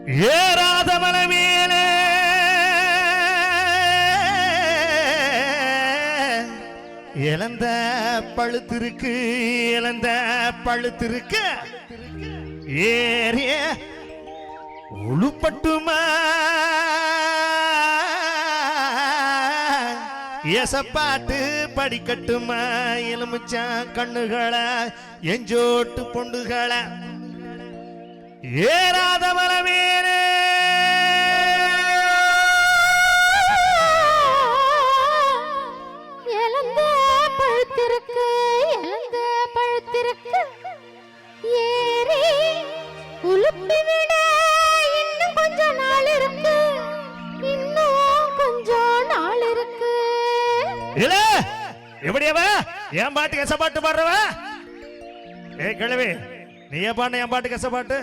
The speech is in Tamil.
ஏறாத மலை மேலே இழந்த பழுத்திருக்கு, இழந்த பழுத்திருக்கு. ஏறிய உழுப்பட்டுமா எசப்பாட்டு படிக்கட்டுமா எலுமிச்சா கண்ணுகளை எஞ்சோட்டு பொண்டுகளை ஏறாத மலமேனே இழந்த பழுத்திருக்கு, இழந்த பழுத்திருக்கு. ஏறி உளுப்பி விட இன்னும் கொஞ்சம் நாள் இருக்கு, இன்னும் கொஞ்சம் நாள் இருக்கு. இல்ல எப்படியவ என் பாட்டு கசப்பாட்டு பாடுறவ? ஏ கிழவி, நீ ஏன் பாட்டு என் பாட்டு கசப்பாட்டு?